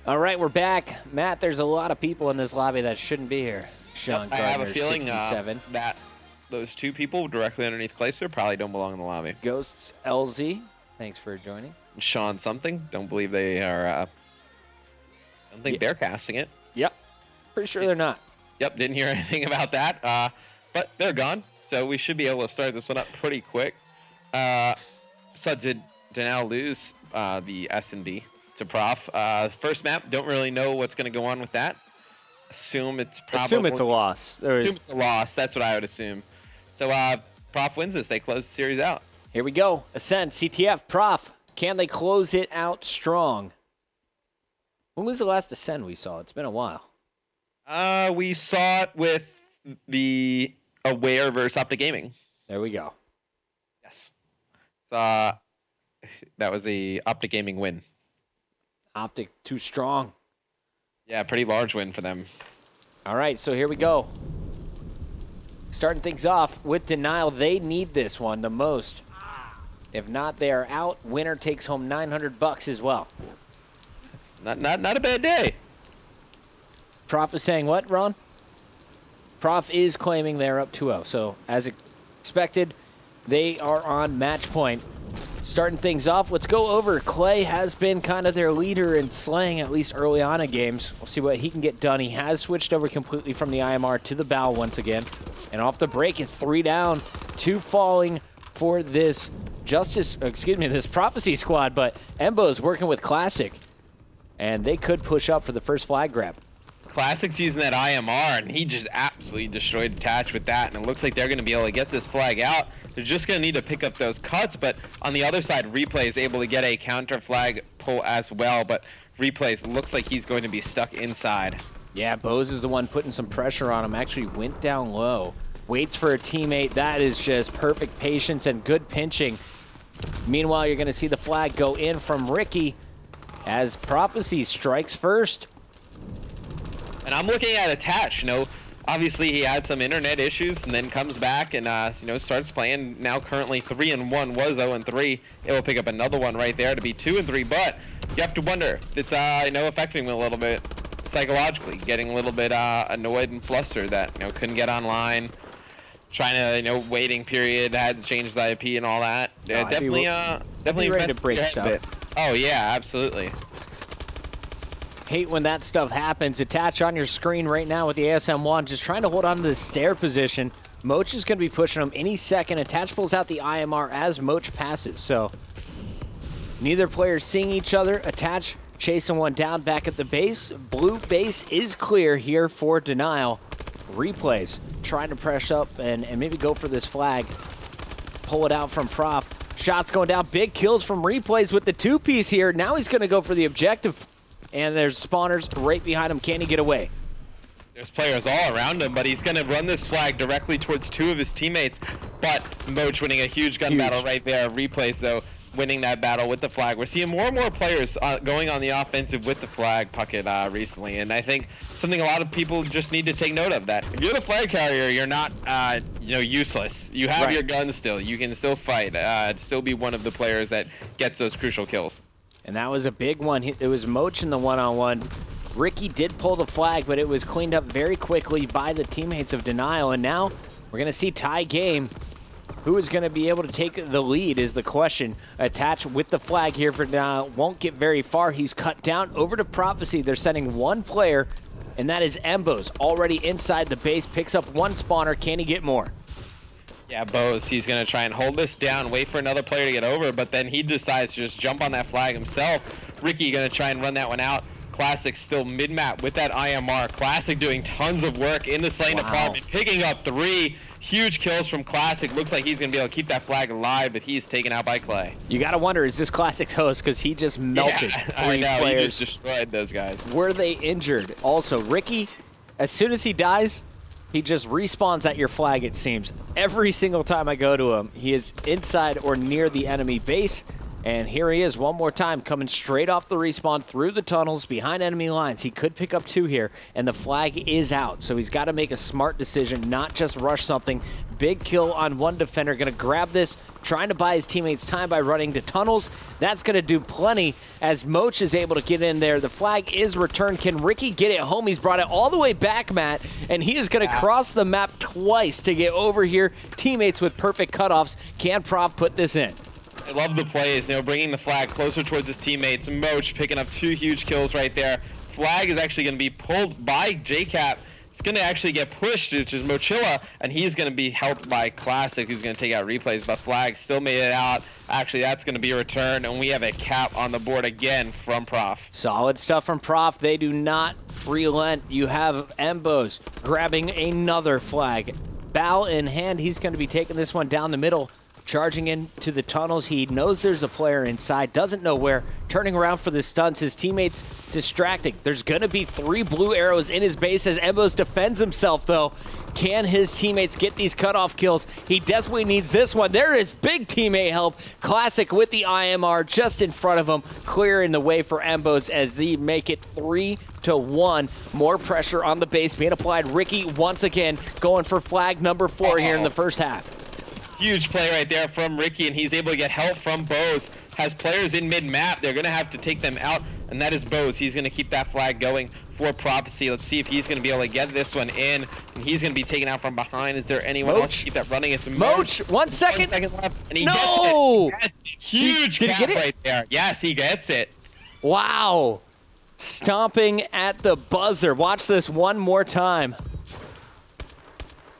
All right, we're back. Matt, there's a lot of people in this lobby that shouldn't be here. Sean I have a Gardner, feeling 67. that those two people directly underneath Clayster probably don't belong in the lobby. Ghosts LZ, thanks for joining. Sean something, don't believe they are. I don't think they're casting it. Yep, pretty sure they're not. Yep, didn't hear anything about that. But they're gone, so we should be able to start this one up pretty quick. So did now lose the S&D to Prof. First map, don't really know what's going to go on with that. Assume it's a loss. Assume it's a loss. That's what I would assume. So Prof wins this. They close the series out. Here we go. Ascent, CTF, Prof. Can they close it out strong? When was the last Ascend we saw? It's been a while. We saw it with the Aware versus Optic Gaming. There we go. Yes. So that was a Optic Gaming win. Optic too strong. Yeah, pretty large win for them. All right, so here we go. Starting things off with Denial. They need this one the most. If not, they are out. Winner takes home $900 as well. Not a bad day. Prof is saying what, Ron? Prof is claiming they're up 2-0. So as expected, they are on match point. Starting things off, let's go over. Clay has been kind of their leader in slaying, at least early on in games. We'll see what he can get done. He has switched over completely from the IMR to the bow once again. And off the break, it's 3 down, 2 falling for this this Prophecy squad. But Embo's working with Classic, and they could push up for the first flag grab. Classic's using that IMR, and he just absolutely destroyed Attach with that, and it looks like they're going to be able to get this flag out. They're just going to need to pick up those cuts, but on the other side, Replay is able to get a counter flag pull as well, but Replay looks like he's going to be stuck inside. Yeah, Bose is the one putting some pressure on him. Actually went down low. Waits for a teammate. That is just perfect patience and good pinching. Meanwhile, you're going to see the flag go in from Ricky as Prophecy strikes first. And I'm looking at Attach, obviously he had some internet issues and then comes back and, starts playing. Now currently 3-1, was 0-3. It will pick up another one right there to be 2-3, but you have to wonder, it's, affecting him a little bit psychologically, getting a little bit annoyed and flustered that, couldn't get online, trying to, waiting period, had to change the IP and all that. No, definitely ready to break stuff. Oh yeah, absolutely. Hate when that stuff happens. Attach on your screen right now with the ASM1, just trying to hold on to the stair position. Moach is going to be pushing him any second. Attach pulls out the IMR as Moach passes, so neither player seeing each other. Attach chasing one down back at the base. Blue base is clear here for Denial. Replays trying to press up and maybe go for this flag. Pull it out from Prof. Shots going down. Big kills from Replays with the 2-piece here. Now he's going to go for the objective. And there's spawners right behind him. Can he get away? There's players all around him, but he's going to run this flag directly towards 2 of his teammates. But Moach winning a huge gun battle right there. Replays, though, winning that battle with the flag. We're seeing more and more players going on the offensive with the flag pucket recently. And I think something a lot of people just need to take note of, that if you're the flag carrier, you're not useless. You have your gun still. You can still fight. Still be one of the players that gets those crucial kills. And that was a big one. It was Moach in the one-on-one. Ricky did pull the flag, but it was cleaned up very quickly by the teammates of Denial. And now we're going to see tie game. Who is going to be able to take the lead is the question. Attach with the flag here for Denial. Won't get very far. He's cut down over to Prophecy. They're sending one player, and that is Embos. Already inside the base. Picks up one spawner. Can he get more? Yeah, Bose, he's going to try and hold this down, wait for another player to get over, but then he decides to just jump on that flag himself. Ricky going to try and run that one out. Classic still mid-map with that IMR. Classic doing tons of work in the slaying department, picking up 3 huge kills from Classic. Looks like he's going to be able to keep that flag alive, but he's taken out by Clay. You got to wonder, is this Classic's host? Because he just melted 3 players. He just destroyed those guys. Were they injured? Also, Ricky, as soon as he dies, he just respawns at your flag, it seems. Every single time I go to him, he is inside or near the enemy base. And here he is one more time, coming straight off the respawn through the tunnels behind enemy lines. He could pick up 2 here, and the flag is out. So he's got to make a smart decision, not just rush something. Big kill on one defender. Going to grab this trying to buy his teammates time by running to tunnels. That's going to do plenty as Moch is able to get in there. The flag is returned. Can Ricky get it home? He's brought it all the way back, Matt, and he is going to cross the map twice to get over here. Teammates with perfect cutoffs. Can Prof put this in? I love the plays, bringing the flag closer towards his teammates. Moch picking up 2 huge kills right there. Flag is actually going to be pulled by JCap. It's going to actually get pushed, which is Mochilla, and he's going to be helped by Classic, who's going to take out replays, but Flag still made it out. Actually, that's going to be a return, and we have a cap on the board again from Prof. Solid stuff from Prof. They do not relent. You have Embos grabbing another flag. Bow in hand, he's going to be taking this one down the middle. Charging into the tunnels. He knows there's a player inside, doesn't know where. Turning around for the stunts. His teammates distracting. There's going to be 3 blue arrows in his base as Embos defends himself, though. Can his teammates get these cutoff kills? He desperately needs this one. There is big teammate help. Classic with the IMR just in front of him, clearing the way for Embos as they make it 3-1. More pressure on the base being applied. Ricky once again going for flag number 4 here in the first half. Huge play right there from Ricky, and he's able to get help from Bose. Has players in mid-map. They're going to have to take them out, and that is Bose. He's going to keep that flag going for Prophecy. Let's see if he's going to be able to get this one in, and he's going to be taken out from behind. Is there anyone else to keep that running? It's Moch. 1 second. 1 second left, and he gets it. Huge Did he get it? right there. Yes, he gets it. Wow. Stomping at the buzzer. Watch this one more time.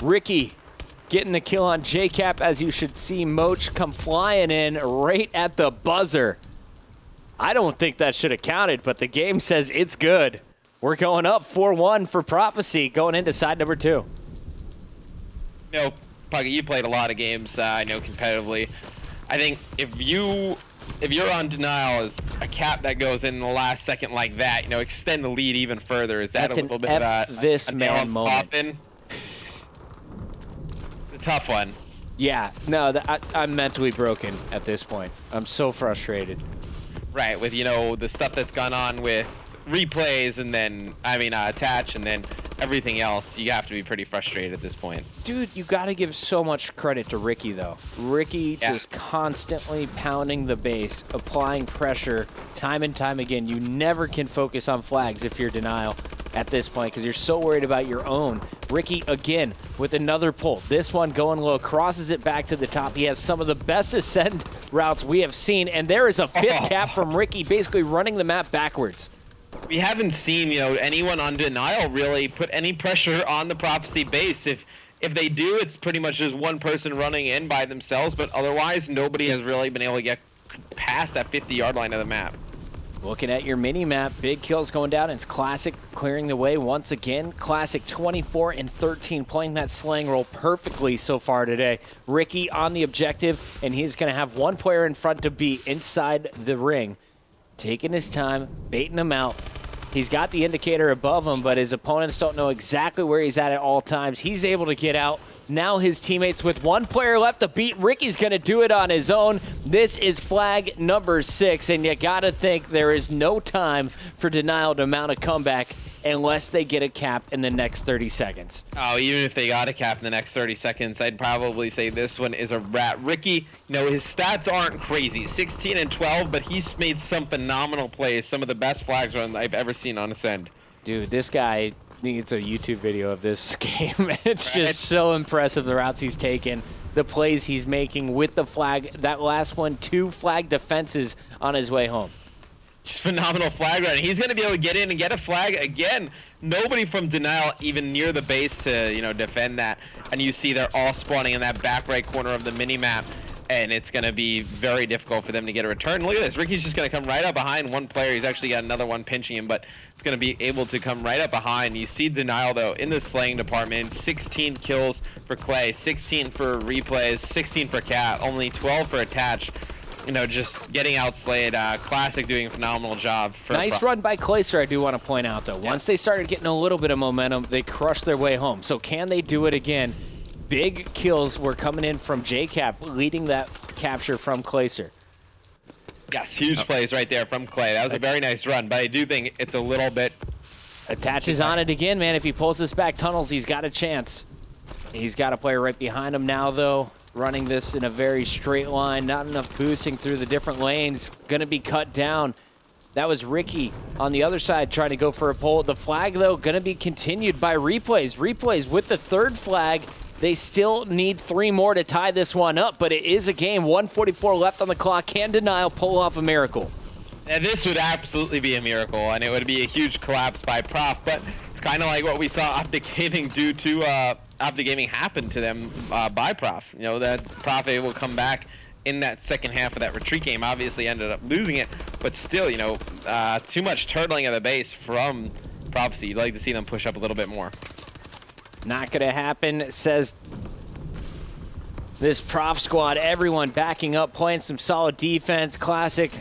Ricky getting the kill on JCap, as you should see Moch come flying in right at the buzzer. I don't think that should have counted, but the game says it's good. We're going up 4-1 for Prophecy going into side number 2. Puggy, you played a lot of games, I know, competitively. I think if you're on denial as a cap that goes in the last second like that, extend the lead even further. Is that That's a little bit of this man moment? Tough one. Yeah, no, I'm mentally broken at this point. I'm so frustrated. Right, with, the stuff that's gone on with replays and then, attach and then everything else. You have to be pretty frustrated at this point. Dude, you got to give so much credit to Ricky, though. Ricky just constantly pounding the base, applying pressure time and time again. You never can focus on flags if you're denial at this point because you're so worried about your own. Ricky again with another pull. This one going low, crosses it back to the top. He has some of the best ascend routes we have seen, and there is a 5th cap from Ricky, basically running the map backwards. We haven't seen, anyone on denial really put any pressure on the Prophecy base. If they do, it's pretty much just one person running in by themselves, but otherwise nobody has really been able to get past that 50-yard line of the map. Looking at your mini-map, big kills going down. It's Classic clearing the way once again. Classic 24 and 13, playing that slang role perfectly so far today. Ricky on the objective, and he's going to have one player in front to beat inside the ring. Taking his time, baiting him out. He's got the indicator above him, but his opponents don't know exactly where he's at all times. He's able to get out. Now his teammates with one player left to beat. Ricky's going to do it on his own. This is flag number 6, and you got to think there is no time for denial to mount a comeback unless they get a cap in the next 30 seconds. Oh, even if they got a cap in the next 30 seconds, I'd probably say this one is a wrap. Ricky, his stats aren't crazy. 16 and 12, but he's made some phenomenal plays. Some of the best flags run I've ever seen on Ascend. Dude, this guy needs a YouTube video of this game. It's just so impressive, the routes he's taken, the plays he's making with the flag. That last one, 2 flag defenses on his way home. Just phenomenal flag run. He's going to be able to get in and get a flag again. Nobody from denial even near the base to, defend that. And you see they're all spawning in that back right corner of the mini-map. And it's going to be very difficult for them to get a return. Look at this. Ricky's just going to come right up behind one player. He's actually got another one pinching him, but it's going to be able to come right up behind. You see denial, though, in the slaying department. 16 kills for Clay, 16 for replays, 16 for Cat, only 12 for attach. Just getting outslayed. Classic doing a phenomenal job. Nice run by Clayster, I do want to point out, though. Once they started getting a little bit of momentum, they crushed their way home. So can they do it again? Big kills were coming in from JCap, leading that capture from Clayster. Yes, huge plays right there from Clay. That was a very nice run, but I do think it's a little bit... Attaches on it again, man. If he pulls this back tunnels, he's got a chance. He's got a player right behind him now, though. running this in a very straight line. Not enough boosting through the different lanes. Going to be cut down. That was Ricky on the other side trying to go for a pull. The flag, though, going to be continued by Replays. Replays with the third flag. They still need 3 more to tie this one up, but it is a game. 1:44 left on the clock. Can Denial pull off a miracle? And this would absolutely be a miracle, and it would be a huge collapse by Prof, but it's kind of like what we saw Optic Gaming do to Optic Gaming happen to them by Prof. You know, that Prof able to come back in that second half of that retreat game, obviously ended up losing it, but still, you know, too much turtling of the base from Prophecy. You'd like to see them push up a little bit more. Not gonna happen, says this Prof squad. Everyone backing up, playing some solid defense. Classic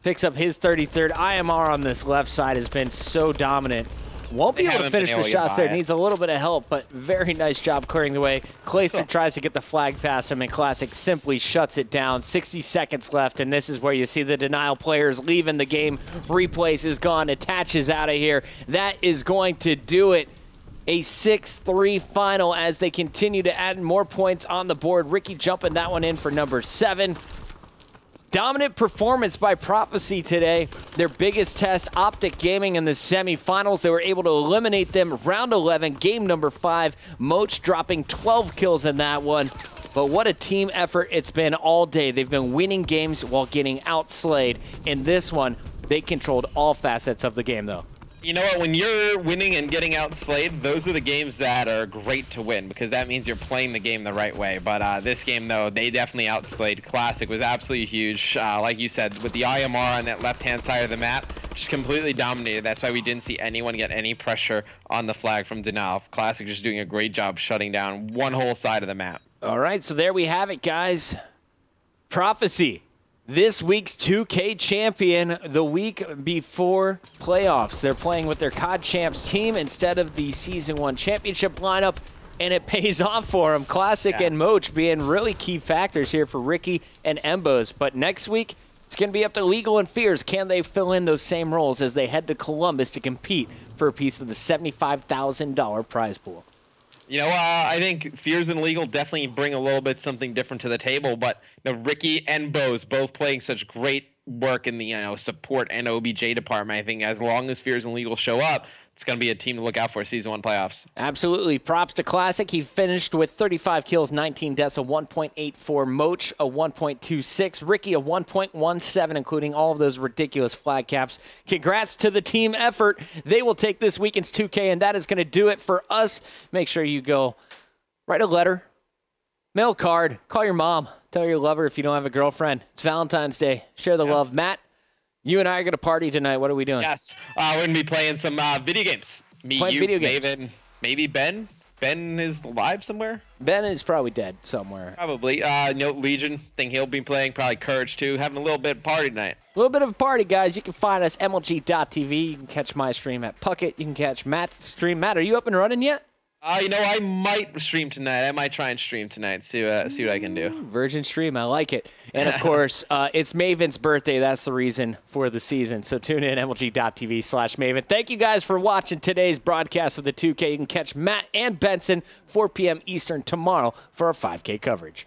picks up his 33rd. IMR on this left side has been so dominant. Won't be able to finish the shots there. Needs a little bit of help, but very nice job clearing the way. Clayster tries to get the flag past him, and Classic simply shuts it down. 60 seconds left, and this is where you see the Denial players leaving the game. Replays is gone. Attaches out of here. That is going to do it. A 6-3 final as they continue to add more points on the board. Ricky jumping that one in for number 7. Dominant performance by Prophecy today. Their biggest test, Optic Gaming, in the semifinals. They were able to eliminate them round 11, game number 5. Moch dropping 12 kills in that one. But what a team effort it's been all day. They've been winning games while getting outslayed. In this one, they controlled all facets of the game, though. You know what, when you're winning and getting outslayed, those are the games that are great to win, because that means you're playing the game the right way. But this game, though, they definitely outslayed. Classic was absolutely huge. Like you said, with the IMR on that left-hand side of the map, just completely dominated. That's why we didn't see anyone get any pressure on the flag from Denial. Classic just doing a great job shutting down one whole side of the map. All right, so there we have it, guys. Prophecy. This week's 2K champion the week before playoffs. They're playing with their COD Champs team instead of the Season 1 championship lineup, and it pays off for them. Classic and Moch being really key factors here for Ricky and Embos. But next week, it's going to be up to Legal and Fears. Can they fill in those same roles as they head to Columbus to compete for a piece of the $75,000 prize pool? You know, I think Fears and Legal definitely bring a little bit something different to the table, but you know, Ricky and Bose both playing such great work in the support and OBJ department. I think as long as Fears and Legal show up, it's going to be a team to look out for Season 1 playoffs. Absolutely. Props to Classic. He finished with 35 kills, 19 deaths, a 1.84. Moch, a 1.26. Ricky, a 1.17, including all of those ridiculous flag caps. Congrats to the team effort. They will take this weekend's 2K, and that is going to do it for us. Make sure you go write a letter, mail a card, call your mom, tell your lover if you don't have a girlfriend. It's Valentine's Day. Share the love. Matt, you and I are going to party tonight. What are we doing? Yes. We're going to be playing some video games. Video games. Maven, maybe Ben. Ben is alive somewhere? Ben is probably dead somewhere. Probably. Legion, think he'll be playing. Probably Courage, too. Having a little bit of party tonight. A little bit of a party, guys. You can find us MLG.tv. You can catch my stream at Puckett. You can catch Matt's stream. Matt, are you up and running yet? I might stream tonight. I might try and stream tonight, see what I can do. Virgin stream, I like it. And, of course, it's Maven's birthday. That's the reason for the season. So tune in, MLG.tv/Maven. Thank you guys for watching today's broadcast of the 2K. You can catch Matt and Benson 4 p.m. Eastern tomorrow for our 5K coverage.